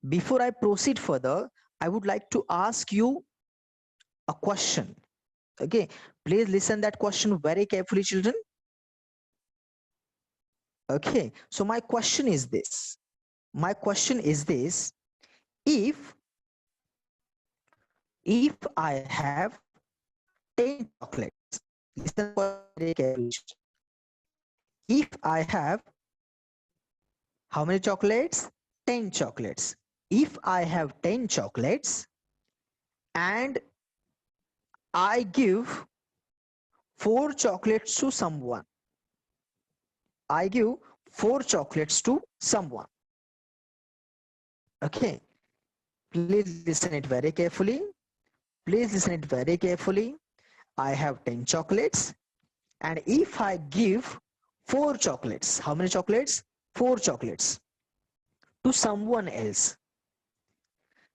Before I proceed further, I would like to ask you a question. Okay, please listen that question very carefully, children. Okay, so my question is this. My question is this. If I have 10 chocolates, listen the question very carefully. If I have how many chocolates? 10 chocolates. If I have 10 chocolates and I give 4 chocolates to someone, I give 4 chocolates to someone. Okay, please listen it very carefully. Please listen it very carefully. I have 10 chocolates, and if I give 4 chocolates, how many chocolates? 4 chocolates to someone else,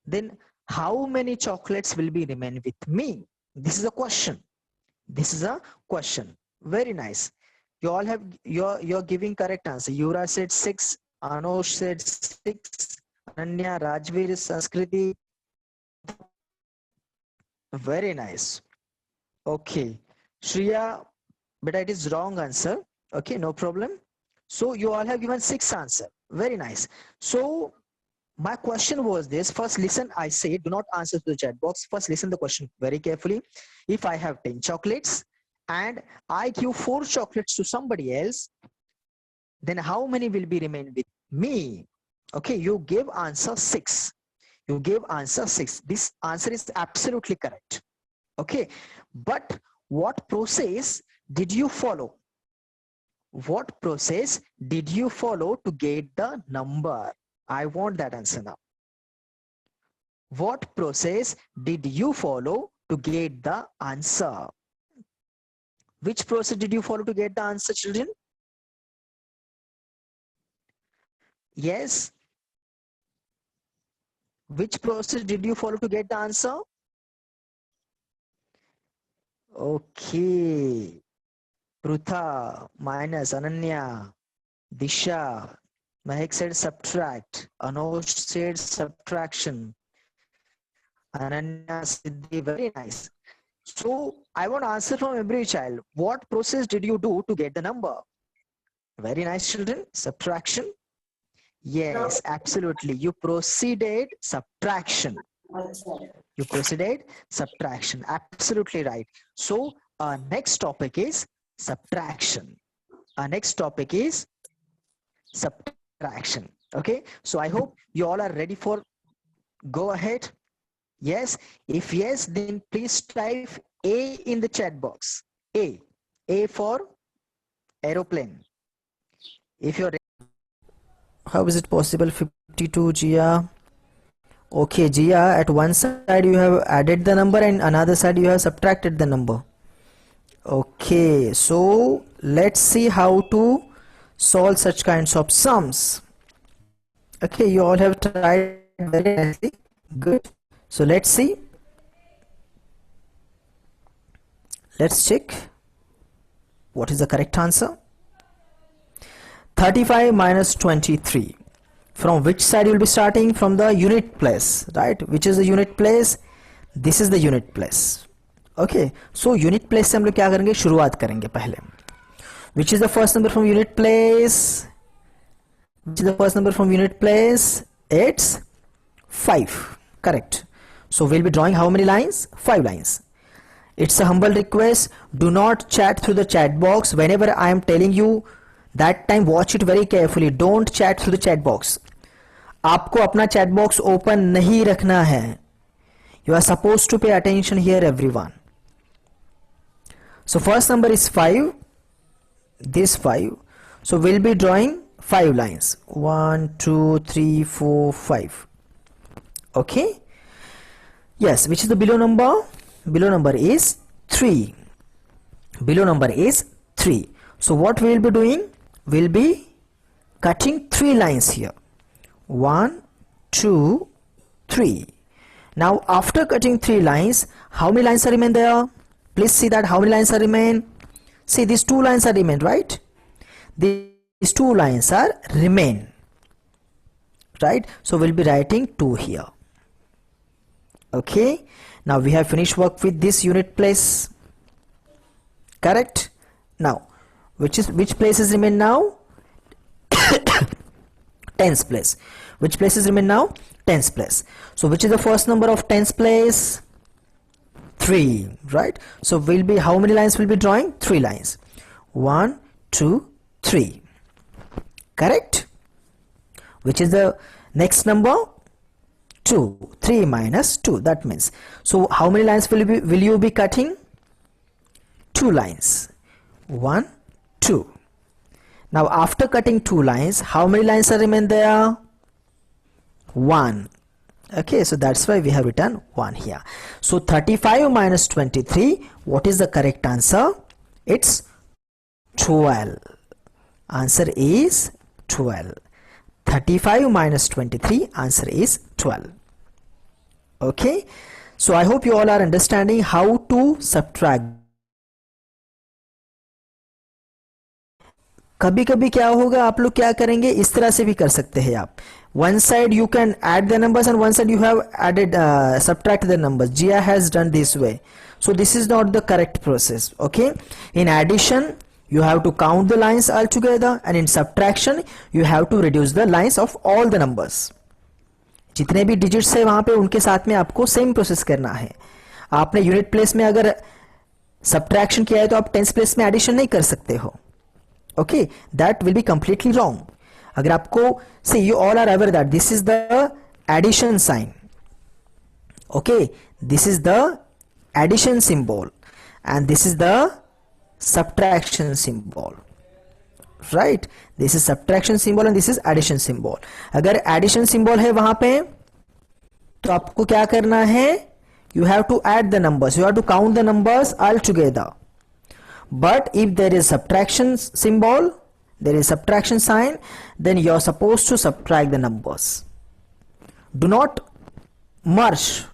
then how many chocolates will be remain with me? This is a question. This is a question. Very nice. You all have you're giving correct answer. Yura said 6, Anosh said 6, Ananya, Rajveer, Sanskriti. Very nice. Okay. Shriya, but it is wrong answer. Okay, no problem. So you all have given 6 answer. Very nice. So my question was this. First listen, I say do not answer to the chat box. First listen the question very carefully. If I have 10 chocolates and I give 4 chocolates to somebody else, then how many will be remain with me? Okay, you gave answer 6. You gave answer 6. This answer is absolutely correct. Okay, but what process did you follow? What process did you follow to get the number? I want that answer now. What process did you follow to get the answer? Which process did you follow to get the answer, children? Yes. Which process did you follow to get the answer? Okay. Prutha minus Ananya, Disha, Mahek said subtract, Anosh said subtraction, Ananya, Siddhi, very nice. So I want to answer from every child. What process did you do to get the number? Very nice, children. Subtraction. Yes, absolutely. You proceeded subtraction. You proceeded subtraction. Absolutely right. So our next topic is subtraction. Our next topic is subtraction. Okay. So I hope you all are ready for go ahead. Yes. If yes, then please type A in the chat box. A. A for aeroplane. If you're ready. How is it possible 52, Gia? Okay, Gia, at one side you have added the number and another side you have subtracted the number. Okay, so let's see how to solve such kinds of sums. Okay, you all have tried very nicely. Good. So let's see. Let's check what is the correct answer. 35 minus 23. From which side you will be starting? From the unit place, right? Which is the unit place? This is the unit place. Okay, so unit place से हम लोग क्या करेंगे? शुरुआत करेंगे पहले. Which is the first number from unit place? Which is the first number from unit place? It's 5. Correct. So we'll be drawing how many lines? 5 lines. It's a humble request. Do not chat through the chat box. Whenever I am telling you, that time watch it very carefully. Don't chat through the chat box. आपको अपना chat box open नहीं रखना है. You are supposed to pay attention here, everyone. So first number is 5. This 5. So we'll be drawing 5 lines. 1, 2, 3, 4, 5. Okay. Yes. Which is the below number? Below number is 3. Below number is 3. So what we will be doing? We'll be cutting 3 lines here. 1, 2, 3. Now after cutting 3 lines, how many lines are remain there? Please see that how many lines are remain. See, these 2 lines are remain, right? These 2 lines are remain. right? So we'll be writing 2 here. Okay, now we have finished work with this unit place, correct? Now which places remain now? Tens place. Which places remain now? Tens place. So which is the first number of tens place? 3, right? So will be, how many lines will be drawing? 3 lines. 1 2 3, correct? Which is the next number? 2. 3 minus 2, that means, so how many lines will you be cutting? 2 lines. 1 2. Now after cutting 2 lines, how many lines are remain there? 1. Okay, so that's why we have written 1 here. So 35 minus 23, what is the correct answer? It's 12. Answer is 12. 35 minus 23, answer is 12. Okay, so I hope you all are understanding how to subtract. कभी कभी क्या होगा, आप लोग क्या करेंगे, इस तरह से भी कर सकते हैं आप. One side you can add the numbers and one side you have added subtract the numbers. Jia has done this way. So this is not the correct process. Okay, in addition you have to count the lines all together, and in subtraction you have to reduce the lines of all the numbers. जितने भी digits है वहां पे उनके साथ में आपको same process करना है. आपने यूनिट प्लेस में अगर सब्ट्रैक्शन किया है तो आप टेंस प्लेस में एडिशन नहीं कर सकते हो. Okay, that will be completely wrong. अगर आपको से you all are aware that this is the addition sign. Okay, this is the addition symbol and this is the subtraction symbol, right? This is subtraction symbol and this is addition symbol. अगर addition symbol है वहां पे तो आपको क्या करना है? You have to add the numbers, you have to count the numbers all together. But if there is subtraction symbol, there is subtraction sign, then you are supposed to subtract the numbers. Do not merge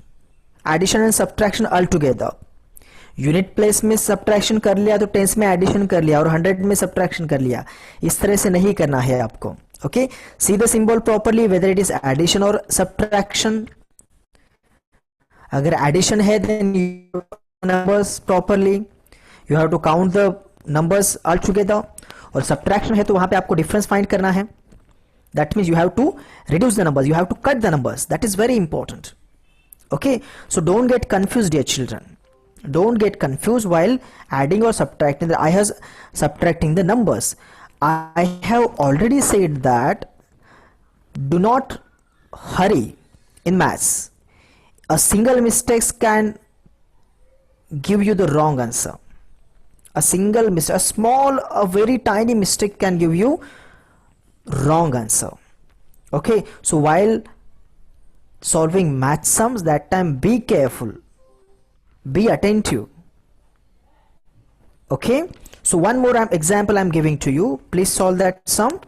addition and subtraction all together. Unit place में subtraction कर लिया तो tense में addition कर लिया और 100 में subtraction कर लिया. इस तरह से नहीं करना है आपको. Okay, see the symbol properly whether it is addition और सब्ट्रैक्शन. अगर एडिशन है then numbers properly, you have to count the numbers all together. और सब्ट्रैक्शन है तो वहां पे आपको डिफरेंस फाइंड करना है. That means you have to reduce the numbers, you have to cut the numbers. That is very important. Okay, so don't get confused dear children. Don't get confused while adding or subtracting. I have subtracting the numbers. I have already said that do not hurry in maths. A single mistake can give you the wrong answer. A single mistake, a small, a very tiny mistake can give you wrong answer. Okay, so while solving math sums, that time be careful. Be attentive. Okay, so one more example I'm giving to you. Please solve that sum.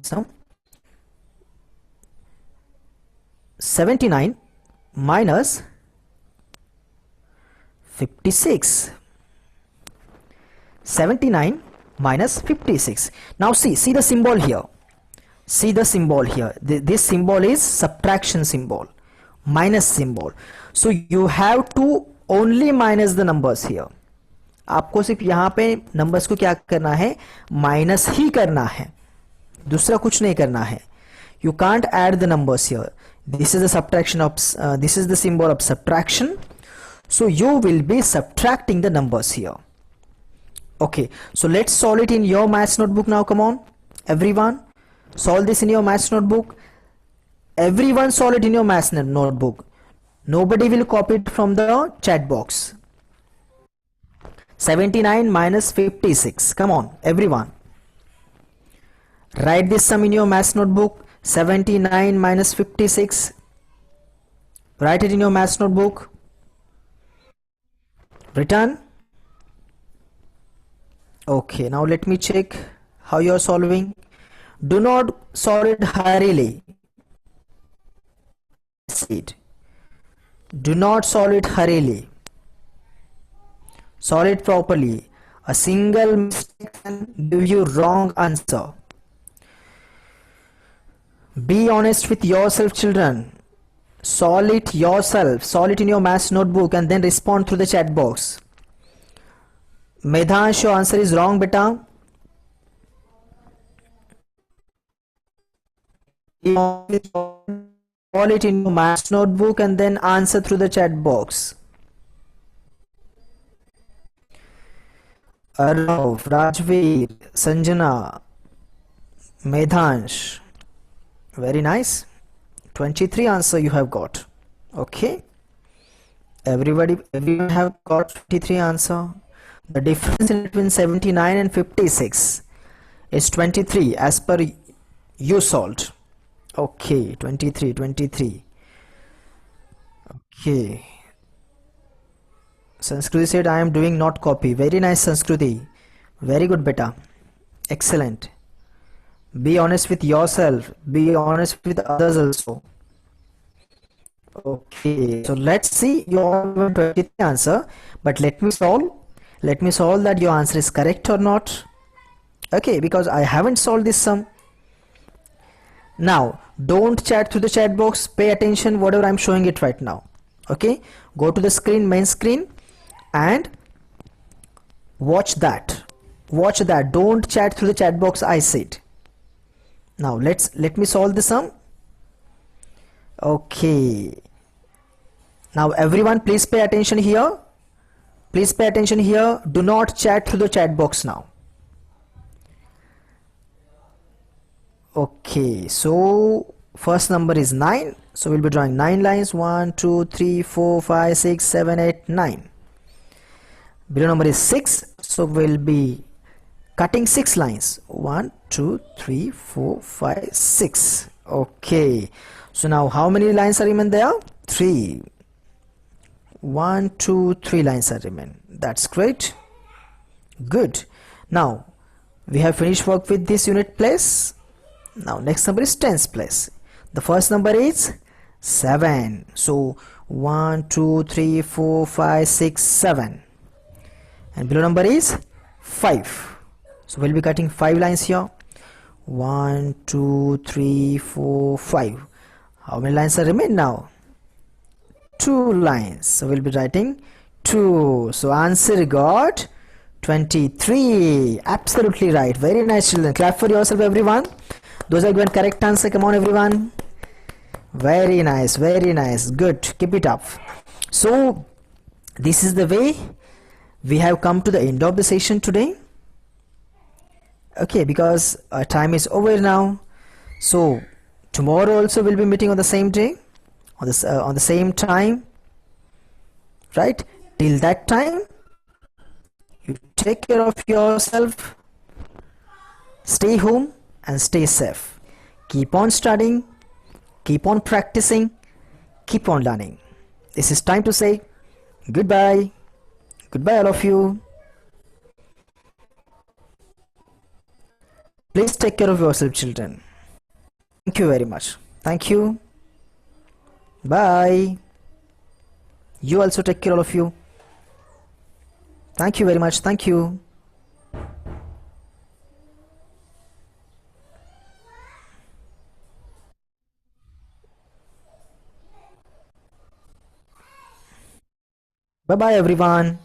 Sum 79 minus 56. 79 minus 56. Now see the symbol here. See the symbol here. This symbol is subtraction symbol, minus symbol. So you have to only minus the numbers here. आपको सिर्फ यहाँ पे numbers को क्या करना है? Minus ही करना है, दूसरा कुछ नहीं करना है. You can't add the numbers here. This is the subtraction of this is the symbol of subtraction. So you will be subtracting the numbers here. Okay, so let's solve it in your maths notebook now. Come on, everyone, solve this in your maths notebook. Everyone solve it in your maths notebook. Nobody will copy it from the chat box. 79 minus 56. Come on, everyone. Write this sum in your maths notebook. 79 minus 56. Write it in your maths notebook. Return. Okay, now let me check how you are solving. Do not solve it hurriedly. Do not solve it hurriedly. Solve it properly. A single mistake can give you wrong answer. Be honest with yourself, children. Solve it yourself. Solve it in your maths notebook and then respond through the chat box. Medhansh, your answer is wrong, beta. Solve it in your maths notebook and then answer through the chat box. Arnav, Rajveer, Sanjana, Medhansh. Very nice. 23 answer you have got. Okay. Everyone have got 23 answer. The difference in between 79 and 56 is 23 as per you solved. Okay, 23. Okay. Sanskruti said I am doing not copy. Very nice, Sanskruti. Very good, beta. Excellent. Be honest with yourself. Be honest with others also. Okay, so let's see your 23 answer, but let me solve that your answer is correct or not. Okay, because I haven't solved this sum. Now don't chat through the chat box, pay attention whatever I'm showing it right now. Okay, go to the screen, main screen, and watch that. Don't chat through the chat box, I said. Now let me solve the sum. Okay, now everyone please pay attention here. Do not chat through the chat box now. Okay, so first number is 9, so we'll be drawing 9 lines. 1 2 3 4 5 6 7 8 9. Below number is 6, so we'll be cutting 6 lines. 1 2 3 4 5 6. Okay, so now how many lines are remain there? 3. 1 2 3 lines are remain. That's great. Good. Now we have finished work with this unit place. Now next number is tens place. The first number is 7, so 1 2 3 4 5 6 7, and below number is 5, so we'll be cutting 5 lines here. 1 2 3 4 5. How many lines are remain now? 2 lines, so we'll be writing 2. So answer got 23. Absolutely right. Very nice, children. Clap for yourself, everyone. Those are given correct answer. Come on, everyone. Very nice, good. Keep it up. So this is the way we have come to the end of the session today. Okay, because our time is over now. So tomorrow also we'll be meeting on the same day, on the same time, right? Till that time, you take care of yourself, stay home and stay safe. Keep on studying, keep on practicing, keep on learning. This is time to say goodbye. Goodbye, all of you. Please take care of yourself, children. Thank you very much. Thank you. Bye. You also take care, all of you. Thank you very much. Thank you. Bye bye, everyone.